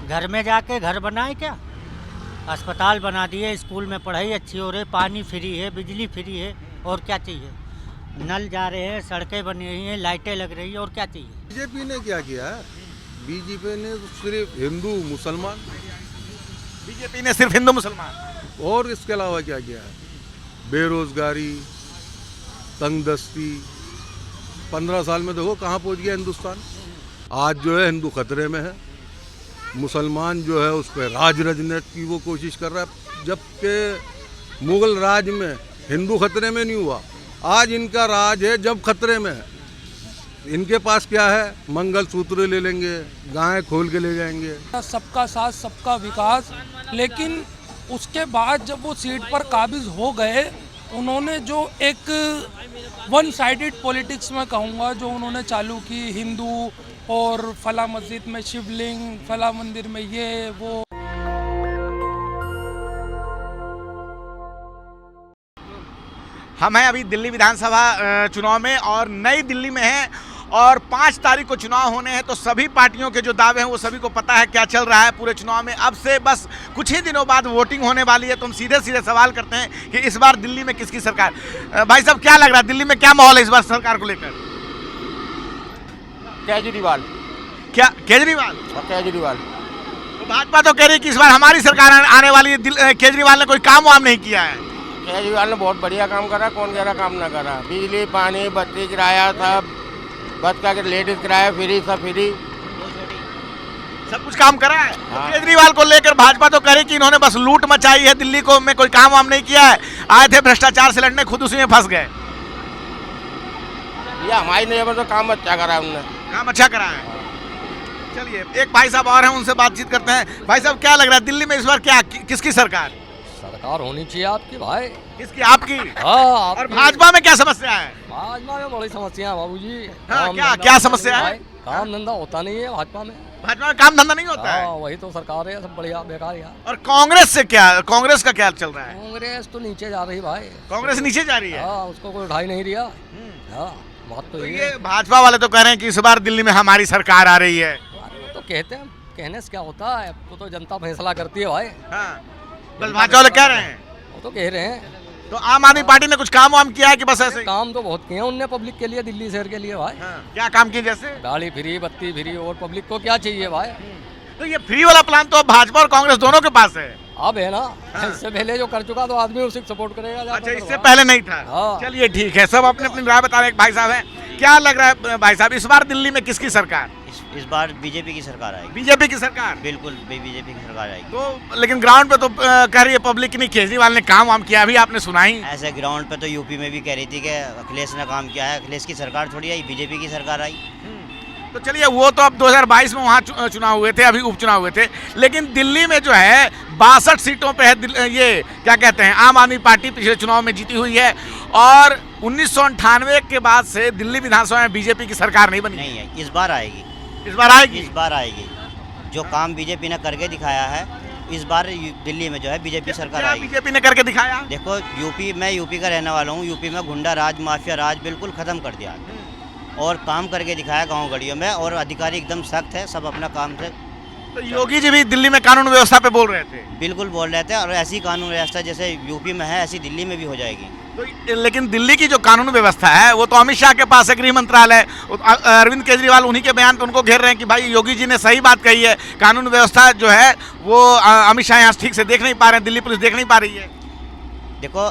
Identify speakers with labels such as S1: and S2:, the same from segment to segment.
S1: घर में जाके घर बनाए क्या? अस्पताल बना दिए, स्कूल में पढ़ाई अच्छी हो रही, पानी फ्री है, बिजली फ्री है, और क्या चाहिए? नल जा रहे हैं, सड़कें बनी रही हैं, लाइटें लग रही हैं, और क्या चाहिए?
S2: बीजेपी ने क्या किया है? बीजेपी ने तो सिर्फ हिंदू मुसलमान,
S3: बीजेपी ने सिर्फ हिंदू मुसलमान,
S2: और इसके अलावा क्या किया है? बेरोजगारी, तंगदस्ती, 15 साल में देखो कहाँ पहुँच गया हिंदुस्तान। आज जो है हिंदू खतरे में है, मुसलमान जो है उस पर राज रचने की वो कोशिश कर रहा है, जबकि मुगल राज में हिंदू खतरे में नहीं हुआ। आज इनका राज है जब खतरे में है। इनके पास क्या है? मंगलसूत्र ले लेंगे, गाय खोल के ले जाएंगे।
S4: सबका साथ सबका विकास, लेकिन उसके बाद जब वो सीट पर काबिज हो गए, उन्होंने जो एक वन साइडेड पॉलिटिक्स में कहूँगा जो उन्होंने चालू की, हिंदू और फला मस्जिद में शिवलिंग, फला मंदिर में ये वो।
S3: हम हैं अभी दिल्ली विधानसभा चुनाव में और नई दिल्ली में हैं और 5 तारीख को चुनाव होने हैं। तो सभी पार्टियों के जो दावे हैं वो सभी को पता है क्या चल रहा है पूरे चुनाव में। अब से बस कुछ ही दिनों बाद वोटिंग होने वाली है, तो हम सीधे सीधे सवाल करते हैं कि इस बार दिल्ली में किसकी सरकार। भाई साहब क्या लग रहा है, दिल्ली में क्या माहौल है इस बार सरकार को लेकर?
S5: केजरीवाल।
S3: क्या केजरीवाल?
S5: केजरीवाल।
S3: तो भाजपा तो कह रही है कि इस बार हमारी सरकार आने वाली है। केजरीवाल ने कोई काम वाम नहीं किया है।
S5: केजरीवाल ने बहुत बढ़िया काम करा, कौन कह रहा काम ना करा? बिजली, पानी, बत्ती, किराया, सब बस का लेडीज किराया फ्री, सब फ्री,
S3: सब कुछ काम करा है।
S5: हाँ।
S3: तो केजरीवाल को लेकर भाजपा तो कह रही कि इन्होंने बस लूट मचाई है दिल्ली को, में कोई काम वाम नहीं किया है। आए थे भ्रष्टाचार से लड़ने, खुद उसी में फंस गए।
S5: ये हमारी नजर तो काम अच्छा करा उन्होंने।
S3: काम अच्छा करा है। चलिए एक भाई साहब और हैं, उनसे बातचीत करते हैं। भाई साहब क्या लग रहा है दिल्ली में इस बार क्या किसकी सरकार?
S6: सरकार होनी चाहिए आपकी भाई।
S3: किसकी? आपकी?
S6: हाँ।
S3: और भाजपा में क्या समस्या है?
S6: भाजपा में बड़ी समस्या है बाबूजी।
S3: हाँ, क्या समस्या है?
S6: काम धंधा होता नहीं है भाजपा में।
S3: भाजपा में काम धंधा नहीं होता है।
S6: वही तो सरकार है, सब बढ़िया बेकार है।
S3: और कांग्रेस से क्या, कांग्रेस का क्या चल रहा है?
S6: कांग्रेस तो नीचे जा रही भाई।
S3: कांग्रेस नीचे जा रही है।
S6: हाँ, उसको कोई उठा ही नहीं रिया। हाँ, बात तो
S3: ये भाजपा वाले तो कह रहे हैं कि इस बार दिल्ली में हमारी सरकार आ रही है।
S6: तो कहते हैं, कहने से क्या होता है, तो जनता फैसला करती है भाई।
S3: हाँ, बस भाजपा वाले कह रहे हैं।
S6: वो तो कह रहे हैं।
S3: तो आम आदमी पार्टी ने कुछ काम वाम किया है कि बस ऐसे ही?
S6: काम तो बहुत किए उनने पब्लिक के लिए, दिल्ली शहर के लिए भाई।
S3: क्या काम किए? जैसे
S6: गाड़ी फ्री, बत्ती फ्री, और पब्लिक को क्या चाहिए भाई?
S3: तो ये फ्री वाला प्लान तो अब भाजपा और कांग्रेस दोनों के पास है।
S6: अब है ना। इससे पहले जो कर चुका तो आदमी उसी को सपोर्ट करेगा।
S3: अच्छा, इससे पहले नहीं था।
S6: हाँ।
S3: चलिए ठीक है, सब अपने अपनी राय बता रहे हैं। भाई साहब हैं, क्या लग रहा है भाई साहब इस बार दिल्ली में किसकी सरकार?
S7: इस बार बीजेपी की सरकार आएगी।
S3: बीजेपी की सरकार?
S7: बिल्कुल बीजेपी की सरकार आएगी।
S3: तो लेकिन ग्राउंड पे तो कह रही है पब्लिक की नहीं, केजरीवाल ने काम वाम किया, अभी आपने सुना ही।
S7: ऐसे ग्राउंड पे तो यूपी में भी कह रही थी कि अखिलेश ने काम किया है। अखिलेश की सरकार थोड़ी आई, बीजेपी की सरकार आई।
S3: तो चलिए वो तो अब 2022 में वहाँ चुनाव हुए थे, अभी उपचुनाव हुए थे। लेकिन दिल्ली में जो है 62 सीटों पे है ये क्या कहते हैं, आम आदमी पार्टी पिछले चुनाव में जीती हुई है। और 1998 के बाद से दिल्ली विधानसभा में बीजेपी की सरकार नहीं बनी।
S7: नहीं है, इस बार आएगी।
S3: इस बार आएगी?
S7: इस बार आएगी। जो काम बीजेपी ने करके दिखाया है, इस बार दिल्ली में जो है बीजेपी सरकार आएगी।
S3: बीजेपी ने करके दिखाया?
S7: देखो मैं यूपी का रहने वाला हूँ। यूपी में गुंडा राज, माफिया राज बिल्कुल खत्म कर दिया और काम करके दिखाया गाँव गलियों में। और अधिकारी एकदम सख्त है, सब अपना काम से।
S3: तो योगी जी भी दिल्ली में कानून व्यवस्था पे बोल रहे थे?
S7: बिल्कुल बोल रहे थे, और ऐसी कानून व्यवस्था जैसे यूपी में है ऐसी दिल्ली में भी हो जाएगी।
S3: तो लेकिन दिल्ली की जो कानून व्यवस्था है वो तो अमित शाह के पास है, गृह मंत्रालय। अरविंद केजरीवाल उन्हीं के बयान पे उनको घेर रहे हैं कि भाई योगी जी ने सही बात कही है, कानून व्यवस्था जो है वो अमित शाह यहाँ ठीक से देख नहीं पा रहे हैं, दिल्ली पुलिस देख नहीं पा रही है।
S7: देखो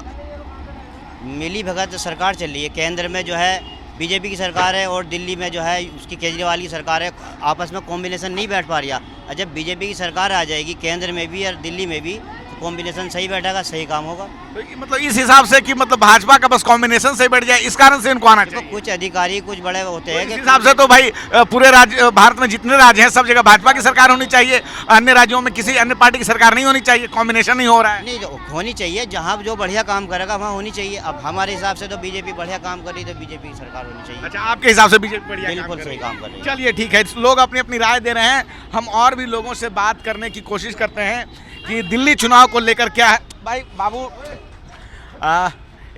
S7: मिली भगत सरकार चल रही है, केंद्र में जो है बीजेपी की सरकार है और दिल्ली में जो है उसकी केजरीवाल की सरकार है। आपस में कॉम्बिनेशन नहीं बैठ पा रही है। जब बीजेपी की सरकार आ जाएगी केंद्र में भी और दिल्ली में भी, तो कॉम्बिनेशन सही बैठेगा, सही काम होगा।
S3: तो मतलब इस हिसाब से कि मतलब भाजपा का बस कॉम्बिनेशन सही बैठ जाए, इस कारण से इनको आना चाहिए।
S7: तो कुछ अधिकारी कुछ बड़े होते हैं,
S3: इस हिसाब से तो भाई पूरे राज्य भारत में जितने राज्य हैं सब जगह भाजपा की सरकार होनी चाहिए, अन्य राज्यों में किसी अन्य पार्टी की सरकार नहीं होनी चाहिए। कॉम्बिनेशन नहीं हो रहा है।
S7: नहीं होनी चाहिए, जहाँ जो बढ़िया काम करेगा वहाँ होनी चाहिए। अब हमारे हिसाब से तो बीजेपी बढ़िया काम कर रही, तो बीजेपी की सरकार होनी चाहिए।
S3: अच्छा, आपके हिसाब से बीजेपी बढ़िया
S7: बिल्कुल सही काम कर रही है।
S3: चलिए ठीक है, लोग अपनी अपनी राय दे रहे हैं। हम और भी लोगों से बात करने की कोशिश करते हैं कि दिल्ली चुनाव को लेकर क्या है। भाई बाबू,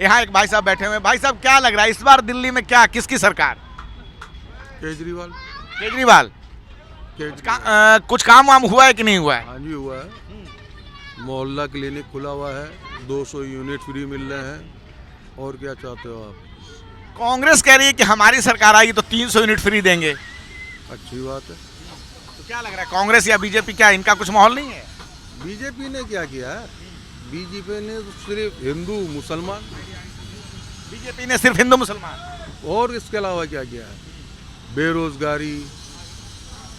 S3: यहाँ एक भाई साहब बैठे हुए हैं। भाई साहब क्या लग रहा है इस बार दिल्ली में क्या किसकी सरकार?
S2: केजरीवाल।
S3: केजरीवाल? कुछ काम वाम हुआ है कि नहीं हुआ है?
S2: हाँ जी हुआ है, मोहल्ला क्लिनिक खुला हुआ है, 200 यूनिट फ्री मिल रहे हैं। और क्या चाहते हो आप?
S3: कांग्रेस कह रही है कि हमारी सरकार आएगी तो 300 यूनिट फ्री देंगे।
S2: अच्छी बात है।
S3: तो क्या लग रहा है, कांग्रेस या बीजेपी, क्या इनका कुछ माहौल नहीं है?
S2: बीजेपी ने क्या किया है? बीजेपी ने तो सिर्फ हिंदू मुसलमान,
S3: बीजेपी ने सिर्फ हिंदू मुसलमान,
S2: और इसके अलावा क्या किया है? बेरोजगारी,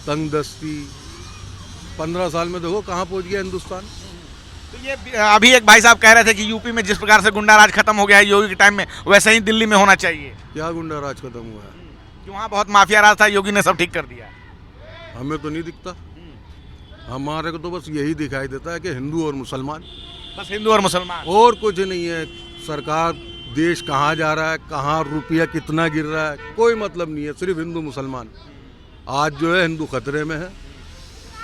S2: तंगदस्ती, 15 साल में देखो कहाँ पहुंच गया हिंदुस्तान।
S3: तो ये अभी एक भाई साहब कह रहे थे कि यूपी में जिस प्रकार से गुंडा राज खत्म हो गया है योगी के टाइम में, वैसे ही दिल्ली में होना चाहिए।
S2: क्या गुंडा राज खत्म हुआ है?
S3: कि वहाँ बहुत माफिया राज था, योगी ने सब ठीक कर दिया।
S2: हमें तो नहीं दिखता, हमारे को तो बस यही दिखाई देता है कि हिंदू और मुसलमान,
S3: बस हिंदू और मुसलमान,
S2: और कुछ नहीं है। सरकार, देश कहाँ जा रहा है, कहाँ रुपया कितना गिर रहा है, कोई मतलब नहीं है, सिर्फ हिंदू मुसलमान। आज जो है हिंदू खतरे में है,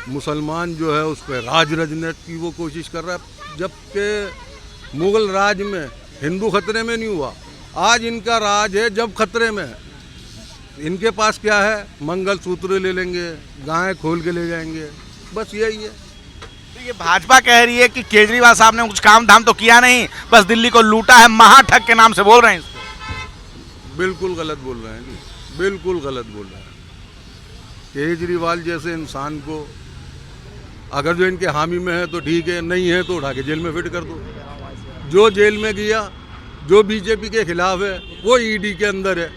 S2: मुसलमान जो है उस पर राज रचने की वो कोशिश कर रहा है, जबकि मुगल राज में हिंदू खतरे में नहीं हुआ। आज इनका राज है जब खतरे में है। इनके पास क्या है? मंगलसूत्र ले लेंगे, गाय खोल के ले जाएंगे, बस यही है।
S3: तो ये भाजपा कह रही है कि केजरीवाल साहब ने कुछ काम धाम तो किया नहीं, बस दिल्ली को लूटा है, महाठग के नाम से बोल रहे हैं इसको।
S2: बिल्कुल गलत बोल रहे हैं जी, बिल्कुल गलत बोल रहे हैं। केजरीवाल जैसे इंसान को अगर जो इनके हामी में है तो ठीक है, नहीं है तो उठा के जेल में फिट कर दो। जो जेल में गया, जो बीजेपी के खिलाफ है, वो ईडी के अंदर है,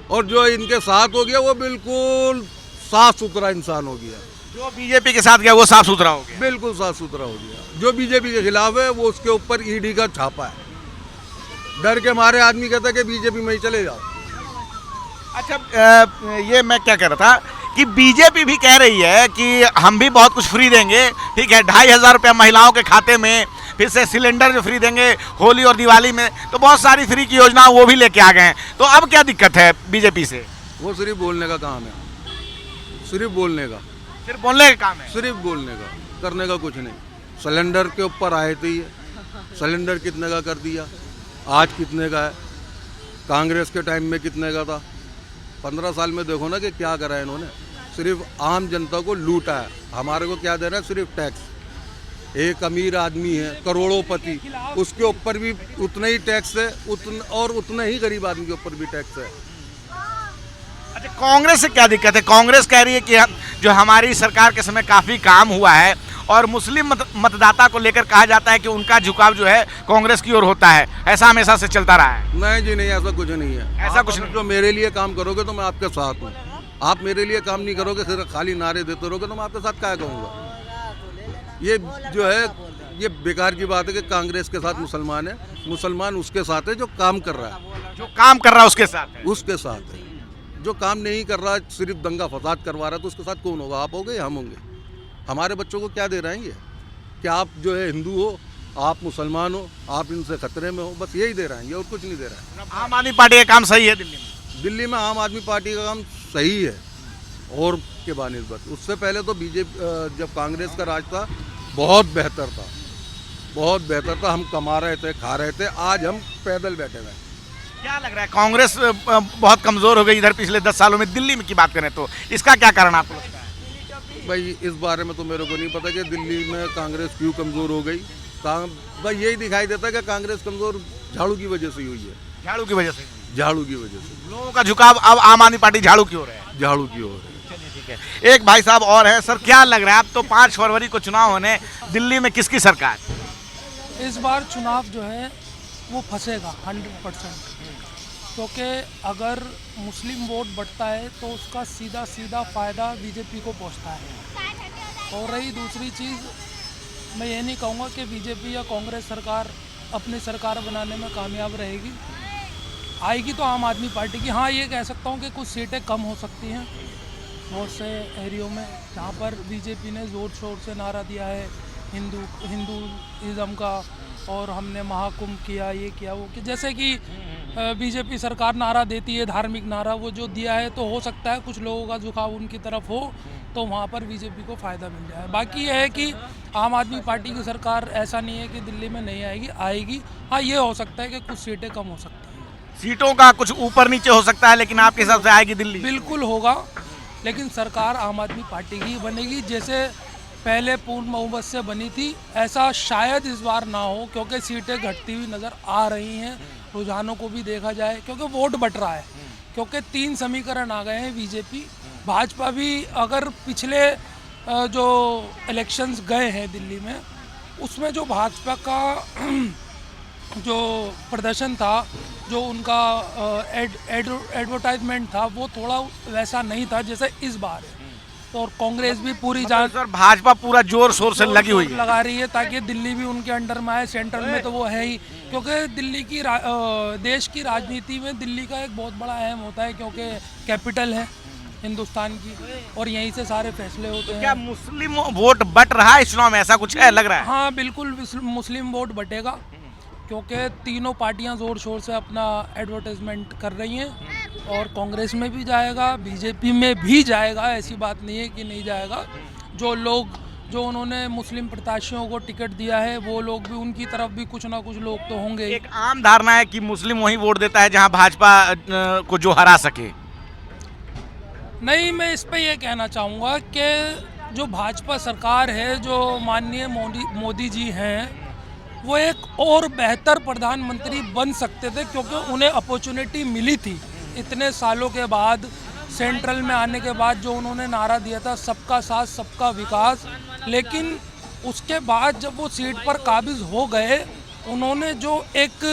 S2: और जो इनके साथ हो गया वो बिल्कुल साफ सुथरा इंसान हो गया।
S3: जो बीजेपी के साथ गया वो साफ सुथरा हो गया,
S2: बिल्कुल साफ सुथरा हो गया। जो बीजेपी के खिलाफ है वो उसके ऊपर ईडी का छापा है। डर के मारे आदमी कहता है कि बीजेपी में ही चले जाओ।
S3: अच्छा, ये मैं क्या कह रहा था कि बीजेपी भी कह रही है कि हम भी बहुत कुछ फ्री देंगे, ठीक है, 2500 रुपया महिलाओं के खाते में, फिर से सिलेंडर जो फ्री देंगे होली और दिवाली में, तो बहुत सारी फ्री की योजना वो भी लेके आ गए हैं। तो अब क्या दिक्कत है बीजेपी से?
S2: वो सिर्फ बोलने का काम है, सिर्फ बोलने का,
S3: सिर्फ बोलने का काम है,
S2: सिर्फ बोलने का, करने का कुछ नहीं। सिलेंडर के ऊपर आए थे ये, सिलेंडर कितने का कर दिया, आज कितने का है, कांग्रेस के टाइम में कितने का था। 15 साल में देखो ना कि क्या करा है इन्होंने, सिर्फ आम जनता को लूटा है। हमारे को क्या दे रहा है? सिर्फ टैक्स। एक अमीर आदमी है करोड़ोंपति, उसके ऊपर भी उतना ही टैक्स है, और उतना ही गरीब आदमी के ऊपर भी टैक्स है।
S3: अच्छा, कांग्रेस से क्या दिक्कत है? कांग्रेस कह रही है कि जो हमारी सरकार के समय काफ़ी काम हुआ है, और मुस्लिम मतदाता को लेकर कहा जाता है कि उनका झुकाव जो है कांग्रेस की ओर होता है, ऐसा हमेशा से चलता रहा है।
S2: नहीं जी नहीं, ऐसा कुछ नहीं है।
S3: ऐसा कुछ नहीं।
S2: जो मेरे लिए काम करोगे तो मैं आपके साथ हूँ। आप मेरे लिए काम नहीं करोगे, सिर्फ खाली नारे देते रहोगे, तो मैं आपके साथ क्या कहूँगा? ये जो है ये बेकार की बात है कि कांग्रेस के साथ मुसलमान है। मुसलमान उसके साथ है जो काम कर रहा है,
S3: जो काम कर रहा है उसके साथ है।
S2: उसके साथ है। जो काम नहीं कर रहा, सिर्फ दंगा फसाद करवा रहा है, तो उसके साथ कौन होगा? आप होगे या हम होंगे? हमारे बच्चों को क्या दे रहे हैं ये? कि आप जो है हिंदू हो, आप मुसलमान हो, आप इनसे खतरे में हो, बस यही दे रहे हैं, ये और कुछ नहीं दे रहा है।
S3: आम आदमी पार्टी का काम सही है दिल्ली में?
S2: दिल्ली में आम आदमी पार्टी का काम सही है, और के बानिस्बत उससे पहले तो बीजेपी, जब कांग्रेस का राज था, बहुत बेहतर था, बहुत बेहतर था। हम कमा रहे थे, खा रहे थे, आज हम पैदल बैठे हुए हैं।
S3: क्या लग रहा है, कांग्रेस बहुत कमजोर हो गई इधर पिछले 10 सालों में? दिल्ली में की बात करें तो इसका क्या कारण आपको लगता है?
S2: भाई इस बारे में तो मेरे को नहीं पता कि दिल्ली में कांग्रेस क्यों कमज़ोर हो गई। भाई यही दिखाई देता है कि कांग्रेस कमज़ोर झाड़ू की वजह से ही हुई है।
S3: झाड़ू की वजह से?
S2: झाड़ू की वजह से
S3: लोगों का झुकाव अब आम आदमी पार्टी झाड़ू की ओर है।
S2: झाड़ू की ओर है।
S3: चलिए ठीक है, एक भाई साहब और हैं। सर, क्या लग रहा है, अब तो 5 फरवरी को चुनाव होने, दिल्ली में किसकी सरकार?
S4: इस बार चुनाव जो है वो फंसेगा 100%, क्योंकि अगर मुस्लिम वोट बढ़ता है तो उसका सीधा सीधा फ़ायदा बीजेपी को पहुंचता है। और रही दूसरी चीज़, मैं ये नहीं कहूँगा कि बीजेपी या कांग्रेस सरकार अपनी सरकार बनाने में कामयाब रहेगी, आएगी तो आम आदमी पार्टी की। हाँ, ये कह सकता हूँ कि कुछ सीटें कम हो सकती हैं बहुत से एरियो में, जहाँ पर बीजेपी ने ज़ोर शोर से नारा दिया है हिंदूइज़्म का, और हमने महाकुंभ किया, ये किया, वो कि जैसे कि बीजेपी सरकार नारा देती है, धार्मिक नारा, वो जो दिया है, तो हो सकता है कुछ लोगों का झुकाव उनकी तरफ हो, तो वहाँ पर बीजेपी को फ़ायदा मिल जाए। बाकी ये है कि आम आदमी पार्टी की सरकार ऐसा नहीं है कि दिल्ली में नहीं आएगी, आएगी। हाँ, ये हो सकता है कि कुछ सीटें कम हो सकती हैं,
S3: सीटों का कुछ ऊपर नीचे हो सकता है, लेकिन आपके हिसाब से आएगी दिल्ली?
S4: बिल्कुल होगा, लेकिन सरकार आम आदमी पार्टी की ही बनेगी। जैसे पहले पूर्ण बहुमत से बनी थी, ऐसा शायद इस बार ना हो, क्योंकि सीटें घटती हुई नज़र आ रही हैं। रुझानों को भी देखा जाए, क्योंकि वोट बट रहा है, क्योंकि 3 समीकरण आ गए हैं। बीजेपी भाजपा भी, अगर पिछले जो इलेक्शंस गए हैं दिल्ली में, उसमें जो भाजपा का जो प्रदर्शन था, जो उनका एडवर्टाइजमेंट था, वो थोड़ा वैसा नहीं था जैसे इस बार है। तो और कांग्रेस भी पूरी जान
S3: सर भाजपा पूरा जोर शोर से लगी हुई है,
S4: लगा रही है ताकि दिल्ली भी उनके अंडर में आए। सेंट्रल में तो वो है ही, क्योंकि दिल्ली की देश की राजनीति में दिल्ली का एक बहुत बड़ा अहम होता है, क्योंकि कैपिटल है हिंदुस्तान की और यहीं से सारे फैसले होते हैं।
S3: क्या मुस्लिम वोट बट रहा है इस चुनाव में, ऐसा कुछ है लग रहा है?
S4: हाँ बिल्कुल, मुस्लिम वोट बटेगा, क्योंकि तीनों पार्टियां ज़ोर शोर से अपना एडवर्टाइजमेंट कर रही हैं और कांग्रेस में भी जाएगा, बीजेपी में भी जाएगा, ऐसी बात नहीं है कि नहीं जाएगा। जो उन्होंने मुस्लिम प्रत्याशियों को टिकट दिया है, वो लोग भी, उनकी तरफ भी कुछ ना कुछ लोग तो होंगे।
S3: एक आम धारणा है कि मुस्लिम वही वोट देता है जहां भाजपा को जो हरा सके।
S4: नहीं, मैं इस पे ये कहना चाहूँगा कि जो भाजपा सरकार है, जो माननीय मोदी जी हैं, वो एक और बेहतर प्रधानमंत्री बन सकते थे, क्योंकि उन्हें अपॉर्चुनिटी मिली थी इतने सालों के बाद। सेंट्रल में आने के बाद जो उन्होंने नारा दिया था, सबका साथ सबका विकास, लेकिन उसके बाद जब वो सीट पर काबिज हो गए, उन्होंने जो एक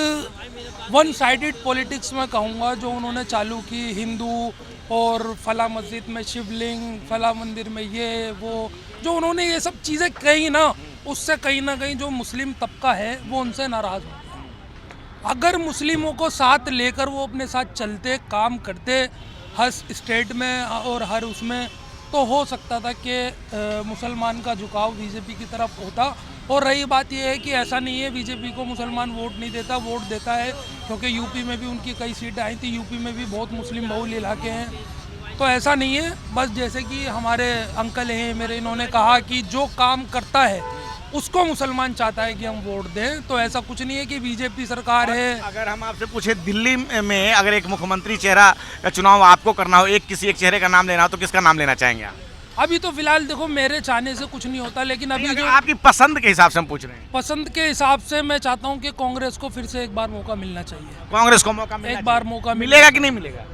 S4: वन साइडेड पॉलिटिक्स में कहूँगा जो उन्होंने चालू की, हिंदू और फला मस्जिद में शिवलिंग, फला मंदिर में ये वो, जो उन्होंने ये सब चीज़ें कही ना, उससे कहीं ना कहीं जो मुस्लिम तबका है वो उनसे नाराज़ हो गया। अगर मुस्लिमों को साथ लेकर वो अपने साथ चलते, काम करते हर स्टेट में और हर उसमें, तो हो सकता था कि मुसलमान का झुकाव बीजेपी की तरफ होता। और रही बात यह है कि ऐसा नहीं है बीजेपी को मुसलमान वोट नहीं देता, वोट देता है, क्योंकि यूपी में भी उनकी कई सीटें आई थी, यूपी में भी बहुत मुस्लिम बहुल इलाके हैं। तो ऐसा नहीं है, बस जैसे कि हमारे अंकल हैं मेरे, इन्होंने कहा कि जो काम करता है उसको मुसलमान चाहता है कि हम वोट दें, तो ऐसा कुछ नहीं है कि बीजेपी सरकार है।
S3: अगर हम आपसे पूछे दिल्ली में अगर एक मुख्यमंत्री चेहरा का चुनाव आपको करना हो, किसी एक चेहरे का नाम लेना हो, तो किसका नाम लेना चाहेंगे आप?
S4: अभी तो फिलहाल देखो, मेरे चाहने से कुछ नहीं होता, लेकिन अभी जो
S3: आपकी पसंद के हिसाब से हम पूछ रहे हैं।
S4: पसंद के हिसाब से मैं चाहता हूं कि कांग्रेस को फिर से एक बार मौका मिलना चाहिए।
S3: कांग्रेस को मौका मिलना
S4: एक बार मौका
S3: मिलेगा कि नहीं मिलेगा?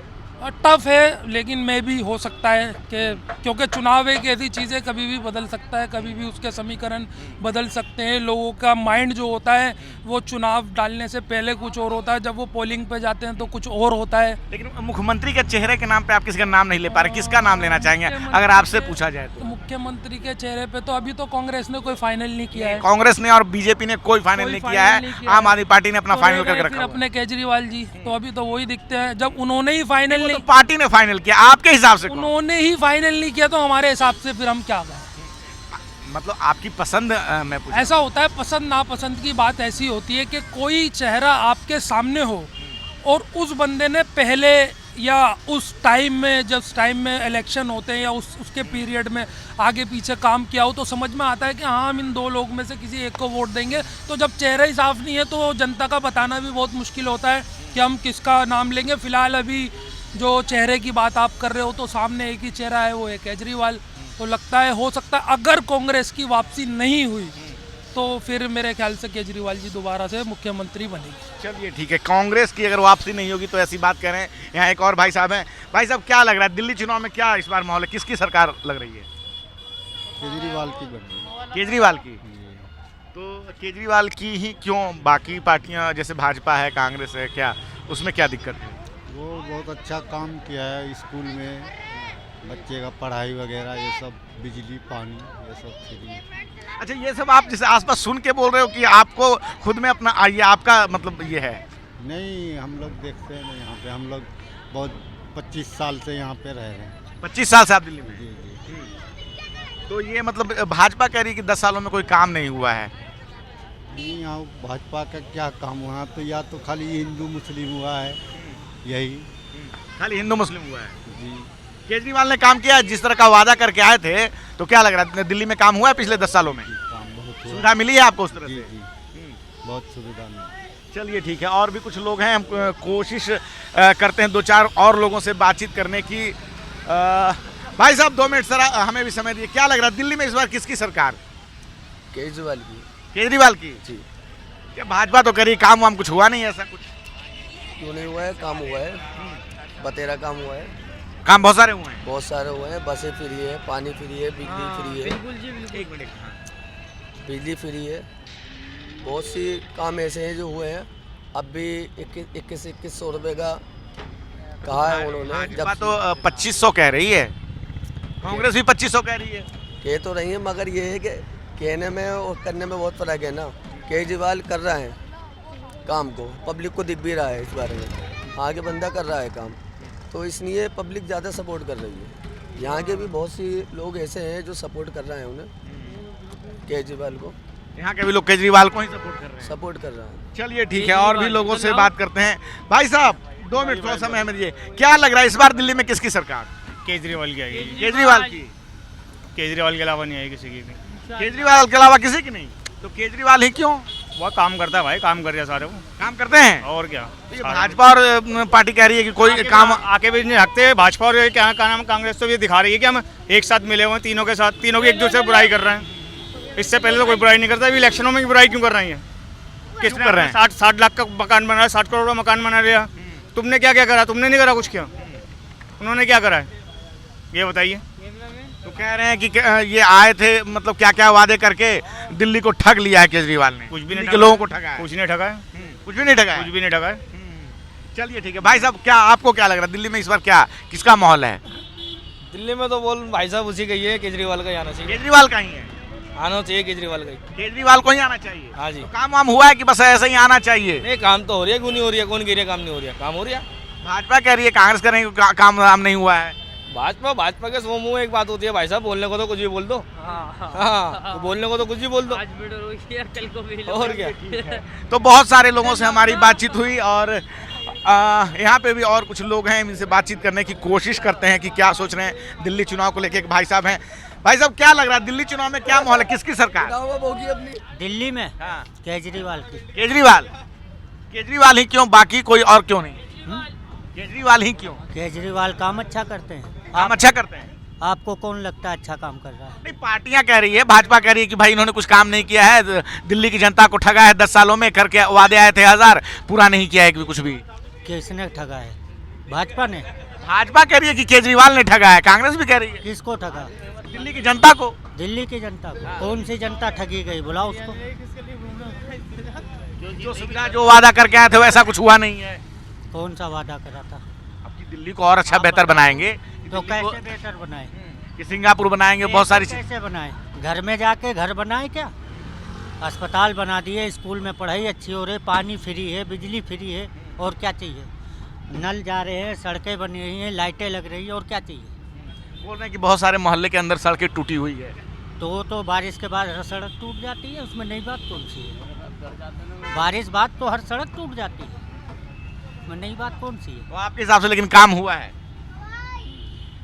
S4: टफ है, लेकिन मैं भी हो सकता है कि, क्योंकि चुनाव एक ऐसी चीज़ है, कभी भी बदल सकता है, कभी भी उसके समीकरण बदल सकते हैं। लोगों का माइंड जो होता है वो चुनाव डालने से पहले कुछ और होता है, जब वो पोलिंग पे जाते हैं तो कुछ और होता है।
S3: लेकिन मुख्यमंत्री के चेहरे के नाम पे आप किसी का नाम नहीं ले पा रहे, किसका नाम लेना चाहेंगे अगर आपसे पूछा जाए तो?
S4: मुख्यमंत्री के चेहरे पे तो अभी तो कांग्रेस ने कोई फाइनल नहीं किया है।
S3: कांग्रेस ने और बीजेपी ने कोई फाइनल नहीं किया है, आम आदमी पार्टी ने अपना फाइनल करके रखा।
S4: अपने केजरीवाल जी तो अभी तो वही दिखते हैं, जब उन्होंने ही फाइनल नहीं,
S3: पार्टी ने फाइनल किया, आपके हिसाब से
S4: उन्होंने ही फाइनल नहीं किया, तो हमारे हिसाब से फिर हम क्या कहें?
S3: मतलब आपकी पसंद मैं पूछ,
S4: ऐसा होता है, पसंद नापसंद की बात ऐसी होती है कि कोई चेहरा आपके सामने हो और उस बंदे ने पहले या उस टाइम में, जब टाइम में इलेक्शन होते हैं या उसके पीरियड में आगे पीछे काम किया हो, तो समझ में आता है कि हाँ, हम इन दो लोग में से किसी एक को वोट देंगे। तो जब चेहरा ही साफ नहीं है तो जनता का बताना भी बहुत मुश्किल होता है कि हम किसका नाम लेंगे। फिलहाल अभी जो चेहरे की बात आप कर रहे हो, तो सामने एक ही चेहरा है, वो है केजरीवाल। तो लगता है, हो सकता है अगर कांग्रेस की वापसी नहीं हुई तो फिर मेरे ख्याल से केजरीवाल जी दोबारा से मुख्यमंत्री बनेंगे।
S3: चलिए ठीक है, कांग्रेस की अगर वापसी नहीं होगी तो ऐसी बात कह रहे हैं। यहाँ एक और भाई साहब हैं। भाई साहब, क्या लग रहा है दिल्ली चुनाव में, क्या इस बार माहौल है, किसकी सरकार लग रही है?
S8: केजरीवाल की बन रही है।
S3: केजरीवाल की। तो केजरीवाल की ही क्यों? बाकी पार्टियां जैसे भाजपा है, कांग्रेस है, क्या उसमें क्या दिक्कत है?
S8: वो बहुत अच्छा काम किया है, स्कूल में बच्चे का पढ़ाई वगैरह, ये सब बिजली पानी ये सब फ्री।
S3: अच्छा, ये सब आप जैसे आसपास सुन के बोल रहे हो कि आपको खुद में अपना ये आपका मतलब ये है?
S8: नहीं, हम लोग देखते हैं ना यहाँ पे, हम लोग बहुत 25 साल से यहाँ पे रह रहे हैं।
S3: 25 साल से आप दिल्ली में?
S8: जी जी।
S3: तो ये मतलब भाजपा कह रही है कि 10 सालों में कोई काम नहीं हुआ है।
S8: नहीं, यहाँ भाजपा का क्या काम हुआ? तो या तो खाली हिंदू मुस्लिम हुआ है, यही
S3: खाली हिंदू मुस्लिम हुआ है।
S8: जी।
S3: केजरीवाल ने काम किया जिस तरह का वादा करके आए थे, तो क्या लग रहा है दिल्ली में काम हुआ है पिछले 10 सालों में?
S8: काम बहुत हुआ।
S3: सुविधा मिली है आपको उस तरह
S8: जी
S3: से?
S8: जी, बहुत सुविधा मिली।
S3: चलिए ठीक है, और भी कुछ लोग हैं, हम कोशिश करते हैं 2-4 और लोगों से बातचीत करने की। भाई साहब 2 मिनट सर हमें भी समय दिए, क्या लग रहा है दिल्ली में इस बार किसकी सरकार?
S6: केजरीवाल की।
S3: केजरीवाल की
S6: जी।
S3: क्या भाजपा तो करी, काम वाम कुछ हुआ नहीं ऐसा कुछ?
S6: क्यों नहीं हुआ है? काम हुआ है, बतेरा काम हुआ है,
S3: काम बहुत सारे हुए हैं।
S6: बहुत सारे हुए हैं। बसें फ्री है, पानी फ्री है, बिजली फ्री है,
S3: एक मिनट,
S6: बिजली फ्री है। बहुत सी काम ऐसे हैं जो हुए हैं। अब भी 2100 रुपये का कहा है उन्होंने।
S3: भाजपा तो 2500 कह रही है, कांग्रेस भी 2500 कह रही है।
S6: कह तो रही है, मगर ये है कि कहने में और करने में बहुत फर्क है ना। केजरीवाल कर रहा है काम को, पब्लिक को दिख भी रहा है इस बारे में, आगे बंदा कर रहा है काम, तो इसलिए पब्लिक ज़्यादा सपोर्ट कर रही है। यहाँ के भी बहुत सी लोग ऐसे हैं जो सपोर्ट कर रहे हैं उन्हें, केजरीवाल को।
S3: यहाँ के भी लोग केजरीवाल को ही सपोर्ट कर रहे हैं।
S6: सपोर्ट कर रहा है।
S3: चलिए ठीक है, और भी लोगों से बात करते हैं। भाई साहब 2 मिनट थोड़ा समय हमें दीजिए, क्या लग रहा है इस बार दिल्ली में किसकी सरकार?
S9: केजरीवाल की आएगी।
S3: केजरीवाल की।
S9: केजरीवाल के अलावा नहीं आएगी किसी की भी।
S3: केजरीवाल के अलावा किसी की नहीं? तो केजरीवाल ही क्यों?
S9: वो काम करता है भाई, काम कर रहा सारे वो।
S3: काम करते हैं
S9: और क्या,
S3: तो ये भाजपा और पार्टी कह रही है कि कोई काम
S9: आके भी नहीं रखते। भाजपा और क्या नाम कांग्रेस तो ये दिखा रही है कि हम एक साथ मिले हुए हैं तीनों के साथ, तीनों की एक दूसरे से बुराई कर रहे हैं। इससे पहले तो कोई बुराई नहीं करता, अभी इलेक्शनों में बुराई क्यों कर रही है?
S3: किस कर रहे हैं?
S9: 60 लाख का मकान बना रहा है, 60 करोड़ का मकान बना लिया। तुमने क्या क्या करा? तुमने नहीं करा कुछ, क्या उन्होंने क्या करा है ये बताइए।
S3: तो कह रहे हैं कि ये आए थे, मतलब क्या क्या वादे करके दिल्ली को ठग लिया है केजरीवाल ने।
S9: कुछ भी नहीं
S3: के लोगों को ठगा है।
S9: कुछ नहीं ठगा है,
S3: कुछ भी नहीं ठगा है।
S9: कुछ भी नहीं ठगा है।
S3: चलिए ठीक है भाई साहब, क्या आपको क्या लग रहा है दिल्ली में इस बार क्या किसका माहौल है?
S10: दिल्ली में तो बोल भाई साहब उसी का ही है, केजरीवाल का ही आना चाहिए।
S3: केजरीवाल का ही है,
S10: आना चाहिए केजरीवाल का ही।
S3: केजरीवाल को ही आना चाहिए।
S10: हाँ जी।
S3: तो काम वाम हुआ है कि बस ऐसे ही आना चाहिए?
S10: नहीं, काम तो हो रही है, क्यों नहीं हो रही है? कौन कह रही है काम नहीं हो रही है? काम हो रही है।
S3: भाजपा कह रही है, कांग्रेस कह रही है काम वाम नहीं हुआ है।
S10: भाजपा के सो मुँह एक बात होती है भाई साहब, बोलने को तो कुछ भी बोल दो। हाँ, बोलने को तो कुछ भी बोल दो, कल को भी। और क्या।
S3: तो बहुत सारे लोगों से हमारी बातचीत हुई, और यहाँ पे भी और कुछ लोग हैं, इनसे बातचीत करने की कोशिश करते हैं कि क्या सोच रहे हैं दिल्ली चुनाव को लेकर। एक भाई साहब हैं। भाई साहब क्या लग रहा है दिल्ली चुनाव में क्या माहौल है, किसकी सरकार?
S1: दिल्ली में
S3: हाँ।
S1: केजरीवाल की।
S3: केजरीवाल। केजरीवाल ही क्यों, बाकी कोई और क्यों नहीं? केजरीवाल ही क्यों?
S1: केजरीवाल काम अच्छा करते हैं।
S3: काम अच्छा करते हैं।
S1: आपको कौन लगता है अच्छा काम कर रहा है?
S3: नहीं, पार्टियां कह रही है, भाजपा कह रही है कि भाई इन्होंने कुछ काम नहीं किया है, दिल्ली की जनता को ठगा है 10 सालों में, करके वादे आए थे 1000, पूरा नहीं किया है कुछ भी।
S1: किसने ठगा है? भाजपा ने।
S3: भाजपा कह रही है कि केजरीवाल ने ठगा है, कांग्रेस भी कह रही है।
S1: किसको ठगा?
S3: दिल्ली की जनता को।
S1: दिल्ली की जनता को। कौन सी जनता ठगी गई, बुलाओ उसको।
S3: जो सुविधा जो वादा करके आए थे वैसा कुछ हुआ नहीं है।
S1: कौन सा वादा करा था?
S3: अब दिल्ली को और अच्छा बेहतर बनाएंगे,
S1: तो कैसे बेहतर बनाए?
S3: कि सिंगापुर बनाएंगे, बहुत सारी चीजें।
S1: कैसे बनाए? घर में जाके घर बनाए क्या? अस्पताल बना दिए, स्कूल में पढ़ाई अच्छी हो रही, पानी फ्री है, बिजली फ्री है, और क्या चाहिए? नल जा रहे हैं, सड़कें बनी रही हैं, लाइटें लग रही हैं, और क्या चाहिए?
S3: बोल रहे हैं कि बहुत सारे मोहल्ले के अंदर सड़कें टूटी हुई है।
S1: तो बारिश के बाद हर सड़क टूट जाती है, उसमें नई बात कौन सी है? बारिश बाद तो हर सड़क टूट जाती है, उसमें नई बात कौन सी है?
S3: तो आपके हिसाब से लेकिन काम हुआ है?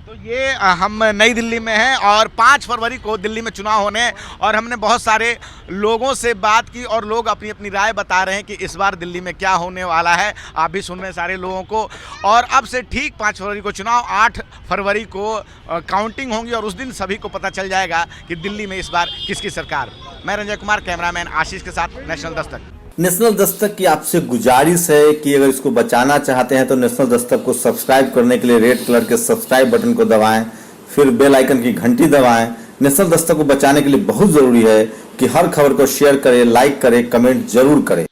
S3: तो ये हम नई दिल्ली में हैं और 5 फरवरी को दिल्ली में चुनाव होने हैं, और हमने बहुत सारे लोगों से बात की और लोग अपनी अपनी राय बता रहे हैं कि इस बार दिल्ली में क्या होने वाला है। आप भी सुन रहे हैं सारे लोगों को। और अब से ठीक 5 फरवरी को चुनाव, 8 फरवरी को काउंटिंग होंगी, और उस दिन सभी को पता चल जाएगा कि दिल्ली में इस बार किसकी सरकार। मैं रंजय कुमार, कैमरामैन आशीष के साथ, नेशनल दस्तक।
S11: नेशनल दस्तक की आपसे गुजारिश है कि अगर इसको बचाना चाहते हैं तो नेशनल दस्तक को सब्सक्राइब करने के लिए रेड कलर के सब्सक्राइब बटन को दबाएं, फिर बेल आइकन की घंटी दबाएं। नेशनल दस्तक को बचाने के लिए बहुत जरूरी है कि हर खबर को शेयर करें, लाइक करें, कमेंट जरूर करें।